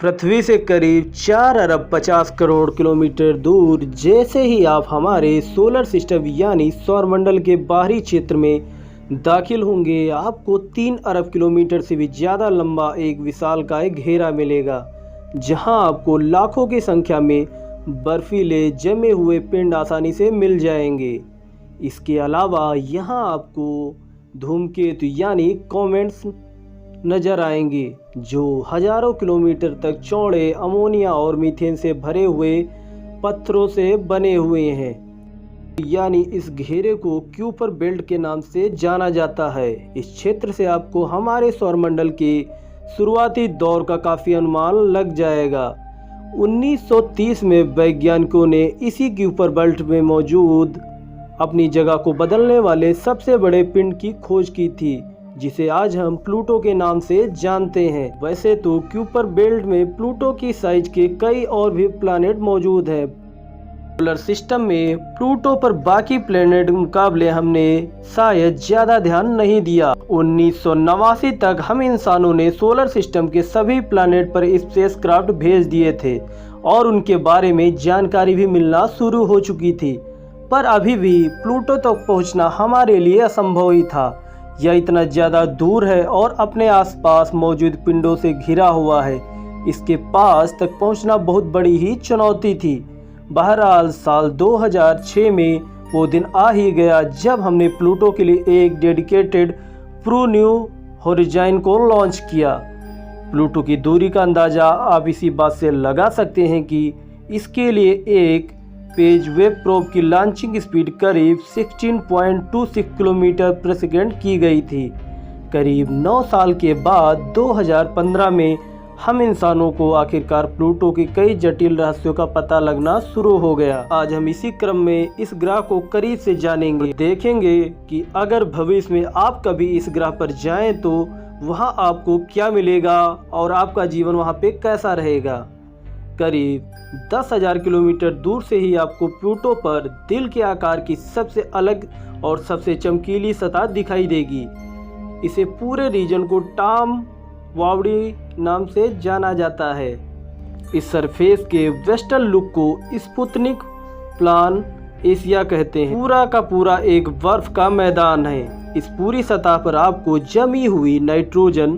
पृथ्वी से करीब 4 अरब 50 करोड़ किलोमीटर दूर जैसे ही आप हमारे सोलर सिस्टम यानी सौरमंडल के बाहरी क्षेत्र में दाखिल होंगे, आपको 3 अरब किलोमीटर से भी ज़्यादा लंबा एक विशालकाय घेरा मिलेगा, जहां आपको लाखों की संख्या में बर्फीले जमे हुए पिंड आसानी से मिल जाएंगे। इसके अलावा यहां आपको धूमकेतु यानी कॉमेट्स नजर आएंगे, जो हजारों किलोमीटर तक चौड़े अमोनिया और मीथेन से भरे हुए पत्थरों से बने हुए हैं। यानी इस घेरे को क्यूपर बेल्ट के नाम से जाना जाता है। इस क्षेत्र से आपको हमारे सौरमंडल के शुरुआती दौर का काफ़ी अनुमान लग जाएगा। 1930 में वैज्ञानिकों ने इसी क्यूपर बेल्ट में मौजूद अपनी जगह को बदलने वाले सबसे बड़े पिंड की खोज की थी, जिसे आज हम प्लूटो के नाम से जानते हैं। वैसे तो क्यूपर बेल्ट में प्लूटो की साइज के कई और भी प्लैनेट मौजूद हैं। सोलर सिस्टम में प्लूटो पर बाकी प्लैनेट के मुकाबले हमने शायद ज़्यादा ध्यान नहीं दिया। 1989 तक हम इंसानों ने सोलर सिस्टम के सभी प्लैनेट पर स्पेसक्राफ्ट भेज दिए थे और उनके बारे में जानकारी भी मिलना शुरू हो चुकी थी, पर अभी भी प्लूटो तक पहुंचना हमारे लिए असंभव ही था। यह इतना ज़्यादा दूर है और अपने आसपास मौजूद पिंडों से घिरा हुआ है। इसके पास तक पहुंचना बहुत बड़ी ही चुनौती थी। बहरहाल साल 2006 में वो दिन आ ही गया जब हमने प्लूटो के लिए एक डेडिकेटेड प्रू न्यू होरिज़न को लॉन्च किया। प्लूटो की दूरी का अंदाज़ा आप इसी बात से लगा सकते हैं कि इसके लिए एक पेज वेब प्रोब की लॉन्चिंग स्पीड करीब 16.26 किलोमीटर प्रति सेकंड की गई थी। करीब 9 साल के बाद 2015 में हम इंसानों को आखिरकार प्लूटो के कई जटिल रहस्यों का पता लगना शुरू हो गया। आज हम इसी क्रम में इस ग्रह को करीब से जानेंगे, देखेंगे कि अगर भविष्य में आप कभी इस ग्रह पर जाएं तो वहां आपको क्या मिलेगा और आपका जीवन वहां पे कैसा रहेगा। करीब 10,000 किलोमीटर दूर से ही आपको प्लूटो पर दिल के आकार की सबसे अलग और सबसे चमकीली सतह दिखाई देगी। इसे पूरे रीजन को टॉम वावड़ी नाम से जाना जाता है। इस सरफेस के वेस्टर्न लुक को स्पुतनिक प्लान एशिया कहते हैं। पूरा का पूरा एक बर्फ का मैदान है। इस पूरी सतह पर आपको जमी हुई नाइट्रोजन,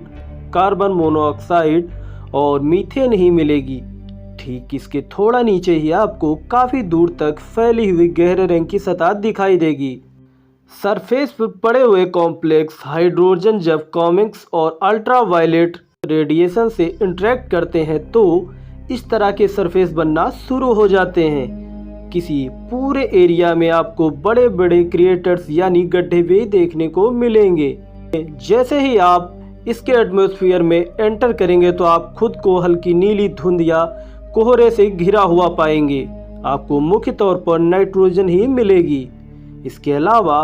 कार्बन मोनोऑक्साइड और मीथेन ही मिलेगी। ठीक इसके थोड़ा नीचे ही आपको काफ़ी दूर तक फैली हुई गहरे रंग की सतह दिखाई देगी। सरफेस पर पड़े हुए कॉम्प्लेक्स हाइड्रोजन जब कॉमिक्स और अल्ट्रावायलेट रेडिएशन से इंटरेक्ट करते हैं तो इस तरह के सरफेस बनना शुरू हो जाते हैं। किसी पूरे एरिया में आपको बड़े बड़े क्रिएटर्स यानी गड्ढे भी देखने को मिलेंगे। जैसे ही आप इसके एटमॉस्फेयर में एंटर करेंगे तो आप खुद को हल्की नीली धुंध या कोहरे से घिरा हुआ पाएंगे। आपको मुख्य तौर पर नाइट्रोजन ही मिलेगी। इसके अलावा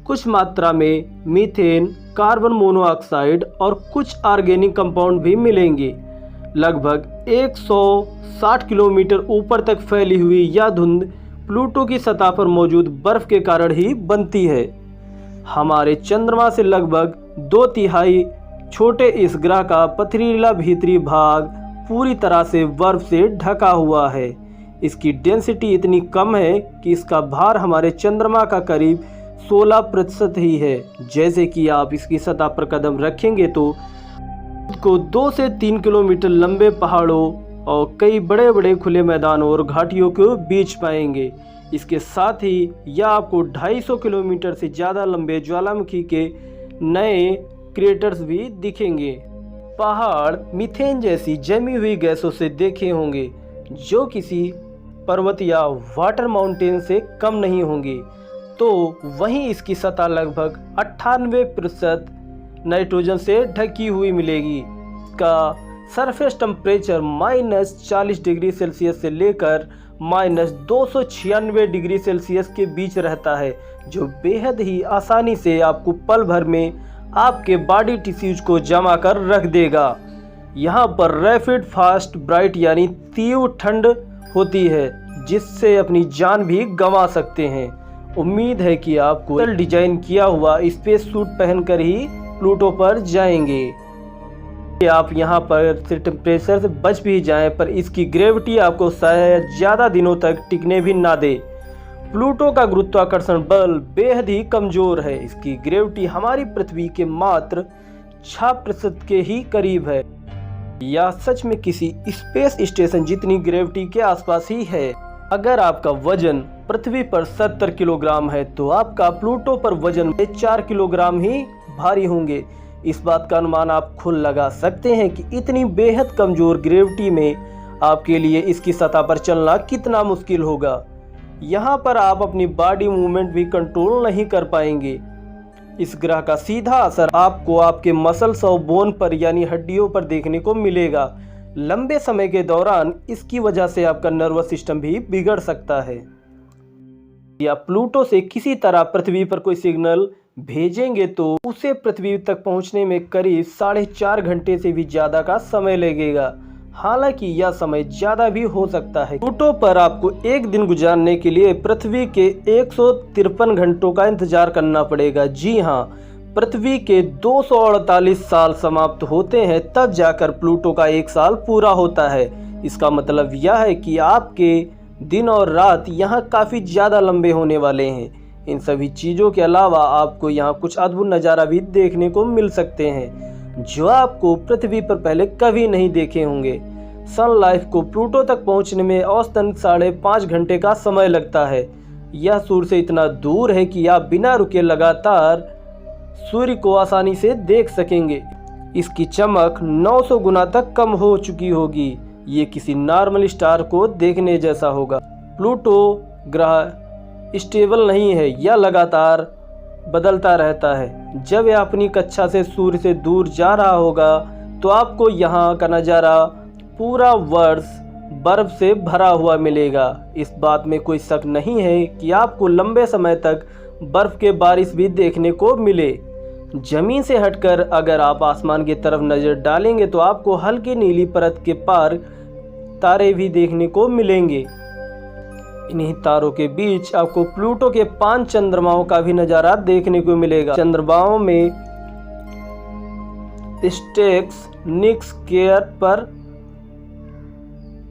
कुछ मात्रा में मीथेन, कार्बन मोनोऑक्साइड और कुछ ऑर्गेनिक कंपाउंड भी मिलेंगे। लगभग 160 किलोमीटर ऊपर तक फैली हुई यह धुंध प्लूटो की सतह पर मौजूद बर्फ के कारण ही बनती है। हमारे चंद्रमा से लगभग 2/3 छोटे इस ग्रह का पथरीला भीतरी भाग पूरी तरह से बर्फ से ढका हुआ है। इसकी डेंसिटी इतनी कम है कि इसका भार हमारे चंद्रमा का करीब 16% ही है। जैसे कि आप इसकी सतह पर कदम रखेंगे तो को 2 से 3 किलोमीटर लंबे पहाड़ों और कई बड़े बड़े खुले मैदानों और घाटियों के बीच पाएंगे। इसके साथ ही यह आपको 250 किलोमीटर से ज़्यादा लंबे ज्वालामुखी के नए क्रेटर्स भी दिखेंगे। पहाड़ मीथेन जैसी जमी हुई गैसों से देखे होंगे, जो किसी पर्वत या वाटर माउंटेन से कम नहीं होंगे। तो वहीं इसकी सतह लगभग 98% नाइट्रोजन से ढकी हुई मिलेगी। इसका सरफेस टेम्परेचर -40 डिग्री सेल्सियस से लेकर -296 डिग्री सेल्सियस के बीच रहता है, जो बेहद ही आसानी से आपको पल भर में आपके बॉडी टिश्यूज को जमा कर रख देगा। यहाँ पर रैपिड फास्ट ब्राइट यानी तीव्र ठंड होती है, जिससे अपनी जान भी गंवा सकते हैं। उम्मीद है कि आपको डिजाइन किया हुआ स्पेस सूट पहनकर ही प्लूटो पर जाएंगे। आप यहाँ पर से टेम्परेचर से बच भी जाएं, पर इसकी ग्रेविटी आपको शायद ज़्यादा दिनों तक टिकने भी ना दे। प्लूटो का गुरुत्वाकर्षण बल बेहद ही कमज़ोर है। इसकी ग्रेविटी हमारी पृथ्वी के मात्र 6% के ही करीब है। यह सच में किसी स्पेस स्टेशन जितनी ग्रेविटी के आसपास ही है। अगर आपका वजन पृथ्वी पर 70 किलोग्राम है तो आपका प्लूटो पर वजन 4 किलोग्राम ही भारी होंगे। इस बात का अनुमान आप खुद लगा सकते हैं कि इतनी बेहद कमज़ोर ग्रेविटी में आपके लिए इसकी सतह पर चलना कितना मुश्किल होगा। यहाँ पर आप अपनी बॉडी मूवमेंट भी कंट्रोल नहीं कर पाएंगे। इस ग्रह का सीधा असर आपको आपके मसल्स और बोन पर यानी हड्डियों पर देखने को मिलेगा। लंबे समय के दौरान इसकी वजह से आपका नर्वस सिस्टम भी बिगड़ सकता है। या प्लूटो से किसी तरह पृथ्वी पर कोई सिग्नल भेजेंगे तो उसे पृथ्वी तक पहुंचने में करीब 4.5 घंटे से भी ज़्यादा का समय लगेगा। हालांकि यह समय ज़्यादा भी हो सकता है। प्लूटो पर आपको एक दिन गुजारने के लिए पृथ्वी के 153 घंटों का इंतजार करना पड़ेगा। जी हाँ, पृथ्वी के 248 साल समाप्त होते हैं, तब जाकर प्लूटो का एक साल पूरा होता है। इसका मतलब यह है कि आपके दिन और रात यहाँ काफ़ी ज़्यादा लंबे होने वाले हैं। इन सभी चीज़ों के अलावा आपको यहाँ कुछ अद्भुत नज़ारा भी देखने को मिल सकते हैं जो आपको पृथ्वी पर पहले कभी नहीं देखे होंगे। सन लाइफ को प्लूटो तक पहुँचने में औसतन 5.5 घंटे का समय लगता है। यह सूर्य से इतना दूर है कि आप बिना रुके लगातार सूर्य को आसानी से देख सकेंगे। इसकी चमक 900 गुना तक कम हो चुकी होगी। ये किसी नॉर्मल स्टार को देखने जैसा होगा। प्लूटो ग्रह स्टेबल नहीं है, यह लगातार बदलता रहता है। जब यह अपनी कक्षा से सूर्य से दूर जा रहा होगा तो आपको यहाँ का नज़ारा पूरा वर्ष बर्फ से भरा हुआ मिलेगा। इस बात में कोई शक नहीं है कि आपको लंबे समय तक बर्फ के बारिश भी देखने को मिले। जमीन से हटकर अगर आप आसमान की तरफ नज़र डालेंगे तो आपको हल्की नीली परत के पार तारे भी देखने को मिलेंगे। इन्हीं तारों के बीच आपको प्लूटो के 5 चंद्रमाओं का भी नज़ारा देखने को मिलेगा। चंद्रमाओं में स्टेक्स, निक्स,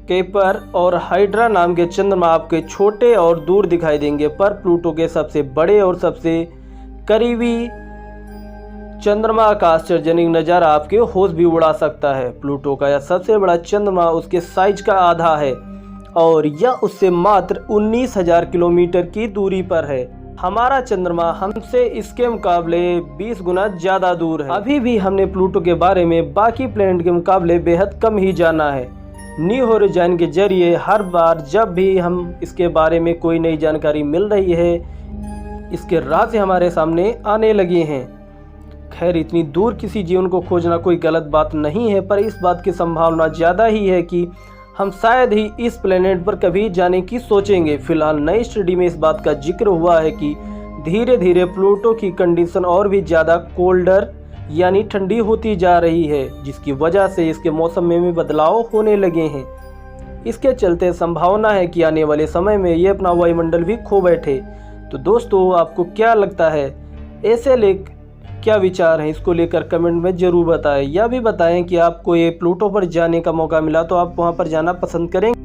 केपर और हाइड्रा नाम के चंद्रमा आपके छोटे और दूर दिखाई देंगे, पर प्लूटो के सबसे बड़े और सबसे करीबी चंद्रमा का आश्चर्यजनक नज़ारा आपके होश भी उड़ा सकता है। प्लूटो का यह सबसे बड़ा चंद्रमा उसके साइज का आधा है और यह उससे मात्र 19,000 किलोमीटर की दूरी पर है। हमारा चंद्रमा हमसे इसके मुकाबले 20 गुना ज़्यादा दूर है। अभी भी हमने प्लूटो के बारे में बाकी प्लैनेट के मुकाबले बेहद कम ही जाना है। न्यू होराइजन के जरिए हर बार जब भी हम इसके बारे में कोई नई जानकारी मिल रही है, इसके राज हमारे सामने आने लगे हैं। खैर, इतनी दूर किसी जीवन को खोजना कोई गलत बात नहीं है, पर इस बात की संभावना ज़्यादा ही है कि हम शायद ही इस प्लेनेट पर कभी जाने की सोचेंगे। फिलहाल नई स्टडी में इस बात का जिक्र हुआ है कि धीरे धीरे प्लूटो की कंडीशन और भी ज़्यादा कोल्डर यानी ठंडी होती जा रही है, जिसकी वजह से इसके मौसम में भी बदलाव होने लगे हैं। इसके चलते संभावना है कि आने वाले समय में ये अपना वायुमंडल भी खो बैठे। तो दोस्तों, आपको क्या लगता है, ऐसे क्या विचार हैं, इसको लेकर कमेंट में ज़रूर बताएं। यह भी बताएं कि आपको ये प्लूटो पर जाने का मौका मिला तो आप वहां पर जाना पसंद करेंगे।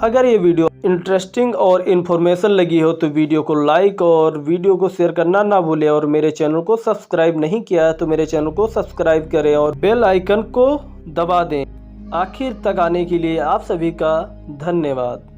अगर ये वीडियो इंटरेस्टिंग और इन्फॉर्मेशन लगी हो तो वीडियो को लाइक और वीडियो को शेयर करना ना भूलें, और मेरे चैनल को सब्सक्राइब नहीं किया है तो मेरे चैनल को सब्सक्राइब करें और बेल आइकन को दबा दें। आखिर तक आने के लिए आप सभी का धन्यवाद।